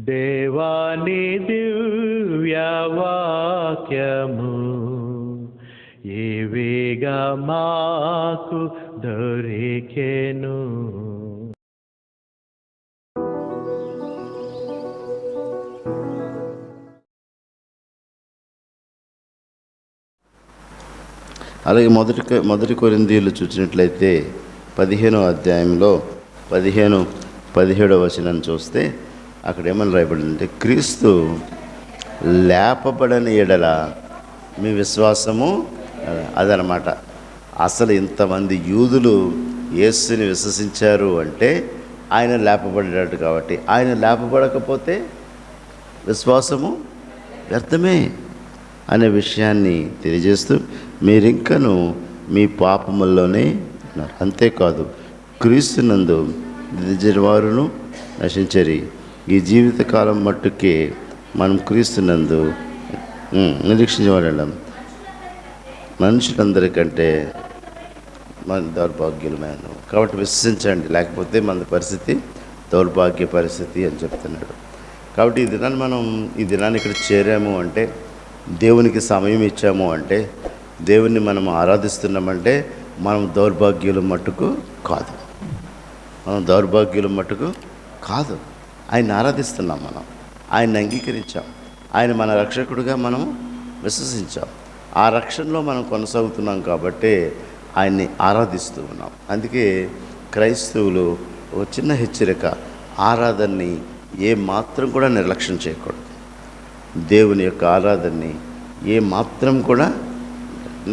దేవాని దివ్యవాక్యము ఏవేగా మాకు దొరికెను. అలాగే మొదటి కొరింథీయులు చూసినట్లయితే 15వ అధ్యాయంలో 17వ వచనాన్ని చూస్తే అక్కడ ఏమని రాయబడిందంటే, క్రీస్తు లేపబడని ఎడల మీ విశ్వాసము అదనమాట. అసలు ఇంతమంది యూదులు యేసుని విశ్వసించారు అంటే ఆయన లేపబడ్డాడు కాబట్టి, ఆయన లేపబడకపోతే విశ్వాసము వ్యర్థమే అనే విషయాన్ని తెలియజేస్తూ, మీరింకను మీ పాపముల్లోనే ఉన్నారు. అంతేకాదు, క్రీస్తునందు నిజవారును నశించరి. ఈ జీవితకాలం మట్టుకే మనం క్రీస్తునందు నిరీక్షించబడడం. మనుషులందరికంటే మన దౌర్భాగ్యులమైన కాబట్టి విశ్వసించండి, లేకపోతే మన పరిస్థితి దౌర్భాగ్య పరిస్థితి అని చెప్తున్నాడు. కాబట్టి ఈ దినాన్ని ఇక్కడ చేరాము అంటే, దేవునికి సమయం ఇచ్చాము అంటే, దేవుణ్ణి మనం ఆరాధిస్తున్నామంటే మనం దౌర్భాగ్యుల మట్టుకు కాదు. ఆయన ఆరాధిస్తున్నాం, మనం ఆయన్ని అంగీకరించాం, ఆయన మన రక్షకుడిగా మనం విశ్వసించాం. ఆ రక్షణలో మనం కొనసాగుతున్నాం కాబట్టి ఆయన్ని ఆరాధిస్తూ ఉన్నాం. అందుకే క్రైస్తవులు ఒక చిన్న హెచ్చరిక, ఆరాధనని ఏ మాత్రం కూడా నిర్లక్ష్యం చేయకూడదు. దేవుని యొక్క ఆరాధనని ఏ మాత్రం కూడా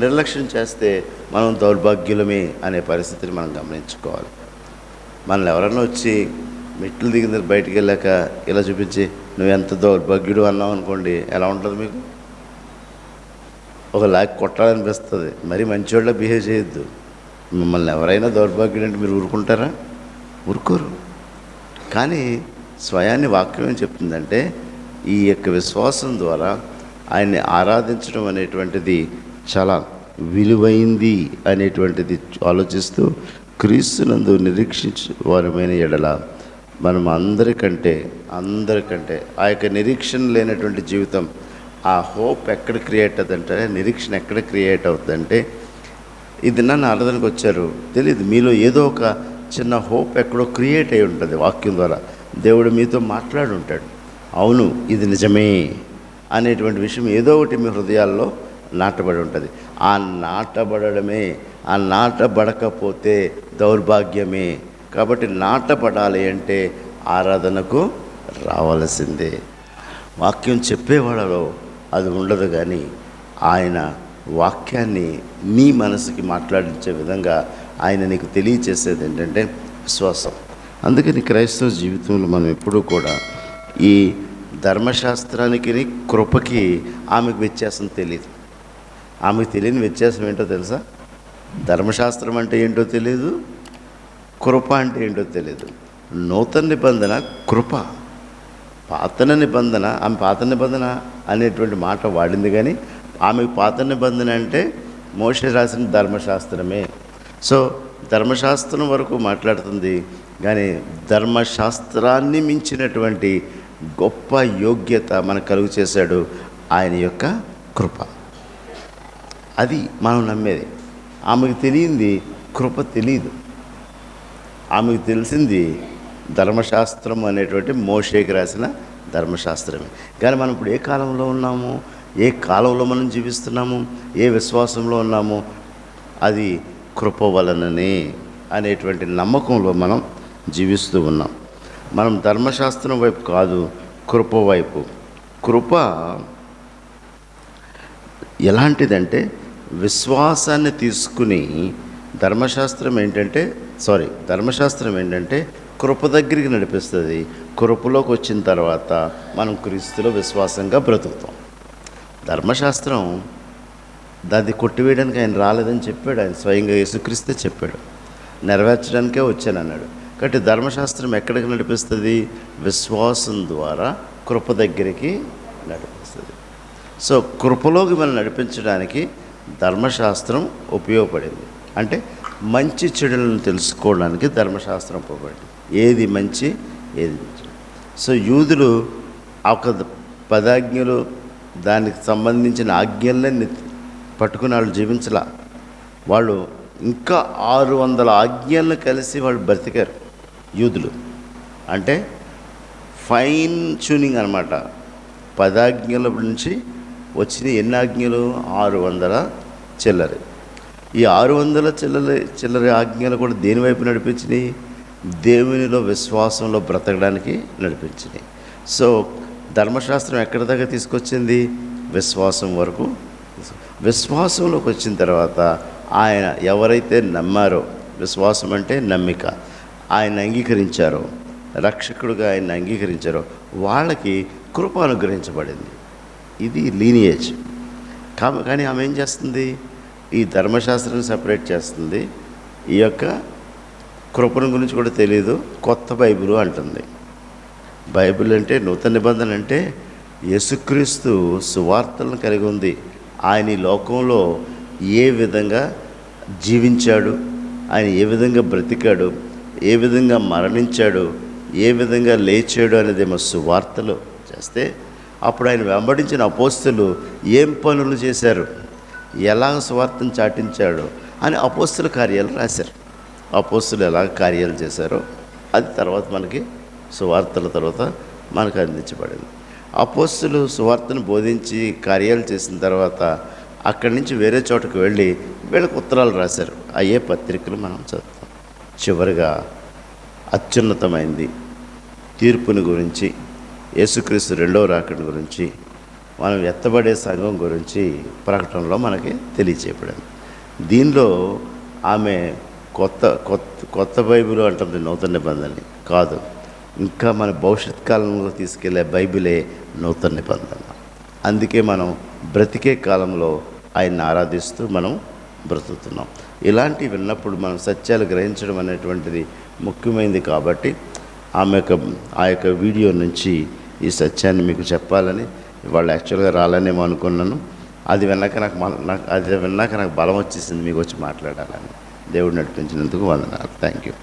నిర్లక్ష్యం చేస్తే మనం దౌర్భాగ్యులమే అనే పరిస్థితిని మనం గమనించుకోవాలి. మనల్ని ఎవరన్నా వచ్చి మెట్లు దిగిన బయటికి వెళ్ళాక ఇలా చూపించి నువ్వు ఎంత దౌర్భాగ్యుడు అన్నావు అనుకోండి, ఎలా ఉంటుంది మీకు? ఒక లాక్ కొట్టాలనిపిస్తుంది. మరీ మంచివాళ్ళ బిహేవ్ చేయొద్దు. మిమ్మల్ని ఎవరైనా దౌర్భాగ్యుడు అంటే మీరు ఊరుకుంటారా? ఊరుకోరు. కానీ స్వయాన్ని వాక్యం ఏం చెప్తుందంటే, ఈ యొక్క విశ్వాసం ద్వారా ఆయన్ని ఆరాధించడం అనేటువంటిది చాలా విలువైంది అనేటువంటిది ఆలోచిస్తూ, క్రీస్తునందు నిరీక్షించు వారమైన ఎడల మనం అందరికంటే ఆ యొక్క నిరీక్షణ లేనటువంటి జీవితం, ఆ హోప్ ఎక్కడ క్రియేట్ అవుతుందంటే, నిరీక్షణ ఎక్కడ క్రియేట్ అవుతుందంటే, ఇది నన్ను ఆరాధనకు వచ్చారు తెలియదు, మీలో ఏదో ఒక చిన్న హోప్ ఎక్కడో క్రియేట్ అయి ఉంటుంది. వాక్యం ద్వారా దేవుడు మీతో మాట్లాడి ఉంటాడు. అవును, ఇది నిజమే అనేటువంటి విషయం ఏదో ఒకటి మీ హృదయాల్లో నాటబడి ఉంటుంది. ఆ నాటబడమే, ఆ నాటబడకపోతే దౌర్భాగ్యమే. కాబట్టి నాటబడాలి అంటే ఆరాధనకు రావాల్సిందే. వాక్యం చెప్పేవాళ్ళలో అది ఉండదు, కానీ ఆయన వాక్యాన్ని నీ మనసుకి మాట్లాడించే విధంగా ఆయన నీకు తెలియచేసేది ఏంటంటే విశ్వాసం. అందుకని క్రైస్తవ జీవితంలో మనం ఎప్పుడూ కూడా ఈ ధర్మశాస్త్రానికి కృపకి ఆమెకు వ్యత్యాసం తెలియదు. ఆమెకు తెలియని వ్యత్యాసం ఏంటో తెలుసా? ధర్మశాస్త్రం అంటే ఏంటో తెలియదు, కృప అంటే ఏంటో తెలియదు. నూతన నిబంధన కృప, పాత నిబంధన, ఆమె పాత నిబంధన అనేటువంటి మాట వాడింది, కానీ ఆమెకు పాత నిబంధన అంటే మోషే రాసిన ధర్మశాస్త్రమే. సో ధర్మశాస్త్రం వరకు మాట్లాడుతుంది, కానీ ధర్మశాస్త్రాన్ని మించినటువంటి గొప్ప యోగ్యత మనకు కలుగు చేశాడు ఆయన యొక్క కృప. అది మనం నమ్మేది. ఆమెకు తెలియంది కృప తెలియదు. ఆమెకు తెలిసింది ధర్మశాస్త్రం అనేటువంటి మోషేకి రాసిన ధర్మశాస్త్రమే. కానీ మనం ఇప్పుడు ఏ కాలంలో ఉన్నాము, ఏ కాలంలో మనం జీవిస్తున్నాము, ఏ విశ్వాసంలో ఉన్నాము, అది కృప వలననే అనేటువంటి నమ్మకంలో మనం జీవిస్తూ ఉన్నాం. మనం ధర్మశాస్త్రం వైపు కాదు, కృప వైపు. కృప ఎలాంటిదంటే విశ్వాసాన్ని తీసుకుని, ధర్మశాస్త్రం ఏంటంటే కృప దగ్గరికి నడిపిస్తుంది. కృపలోకి వచ్చిన తర్వాత మనం క్రీస్తులో విశ్వాసంగా బ్రతుకుతాం. ధర్మశాస్త్రం దాన్ని కొట్టివేయడానికి ఆయన రాలేదని చెప్పాడు. ఆయన స్వయంగా యేసుక్రీస్తే చెప్పాడు, నెరవేర్చడానికే వచ్చానన్నాడు. కాబట్టి ధర్మశాస్త్రం ఎక్కడికి నడిపిస్తుంది? విశ్వాసం ద్వారా కృప దగ్గరికి నడిపిస్తుంది. సో కృపలోకి మనం నడిపించడానికి ధర్మశాస్త్రం ఉపయోగపడింది. అంటే మంచి చెడులను తెలుసుకోవడానికి ధర్మశాస్త్రం ఉపయోగపడింది. ఏది మంచి, ఏది మంచి. సో యూదులు ఆ ఒక 10 ఆజ్ఞలు, దానికి సంబంధించిన ఆజ్ఞలనే పట్టుకుని వాళ్ళు జీవించలా. వాళ్ళు ఇంకా 600 ఆజ్ఞలను కలిసి వాళ్ళు బ్రతికారు యూదులు. అంటే ఫైన్ ట్యూనింగ్ అనమాట. 10 ఆజ్ఞల నుంచి వచ్చిన ఎన్ని ఆజ్ఞలు? 600 చిల్లరి. ఈ 600 చిల్లరి ఆజ్ఞలు కూడా దేని వైపు నడిపించినాయి? దేవునిలో విశ్వాసంలో బ్రతకడానికి నడిపించినాయి. సో ధర్మశాస్త్రం ఎక్కడి దాకా తీసుకొచ్చింది? విశ్వాసం వరకు. విశ్వాసంలోకి వచ్చిన తర్వాత ఆయన ఎవరైతే నమ్మారో, విశ్వాసం అంటే నమ్మిక, ఆయన అంగీకరించారో, రక్షకుడుగా ఆయన అంగీకరించారో వాళ్ళకి కృప అనుగ్రహించబడింది. ఇది లీనియేజ్. కానీ ఆమె ఏం చేస్తుంది? ఈ ధర్మశాస్త్రాన్ని సపరేట్ చేస్తుంది. ఈ యొక్క కృపను గురించి కూడా తెలియదు. కొత్త బైబిల్ అంటుంది. బైబిల్ అంటే నూతన నిబంధన అంటే యేసుక్రీస్తు సువార్తలను కలిగి ఉంది. ఆయన ఈ లోకంలో ఏ విధంగా జీవించాడు, ఆయన ఏ విధంగా బ్రతికాడు, ఏ విధంగా మరణించాడు, ఏ విధంగా లేచాడు అనేదేమో సువార్తలు చేస్తే, అప్పుడు ఆయన వెంబడించిన అపోస్తలు ఏం పనులు చేశారు, ఎలా సువార్తను చాటించాడు అని అపోస్తల కార్యాలు రాశారు. అపోస్తలు ఎలా కార్యాలు చేశారో అది తర్వాత మనకి సువార్తల తర్వాత మనకు అందించబడింది. అపోస్తలు సువార్తను బోధించి కార్యాలు చేసిన తర్వాత అక్కడి నుంచి వేరే చోటకు వెళ్ళి వీళ్ళకి ఉత్తరాలు రాశారు. అయ్యే పత్రికలు మనం చదువుతాం. చివరిగా అత్యున్నతమైంది తీర్పుని గురించి, యేసుక్రీస్తు రెండవ రాకడ గురించి, మనం ఎత్తబడే సంఘం గురించి ప్రకటనలో మనకి తెలియచేయబడింది. దీనిలో ఆమె కొత్త బైబిల్ అంటుంది, నూతన నిబంధనని కాదు. ఇంకా మన భవిష్యత్ కాలంలో తీసుకెళ్లే బైబిలే నూతన నిబంధన. అందుకే మనం బ్రతికే కాలంలో ఆయన్ని ఆరాధిస్తూ మనం బ్రతుకుతున్నాం. ఇలాంటివి విన్నప్పుడు మనం సత్యాలు గ్రహించడం అనేటువంటిది ముఖ్యమైనది. కాబట్టి ఆ యొక్క వీడియో నుంచి ఈ సత్యాన్ని మీకు చెప్పాలని వాళ్ళు యాక్చువల్గా రాలనేమో అనుకున్నాను. అది విన్నాక నాకు బలం వచ్చేసింది మీకు వచ్చి మాట్లాడాలని. దేవుడు నడిపించినందుకు వందనాలు. Thank you.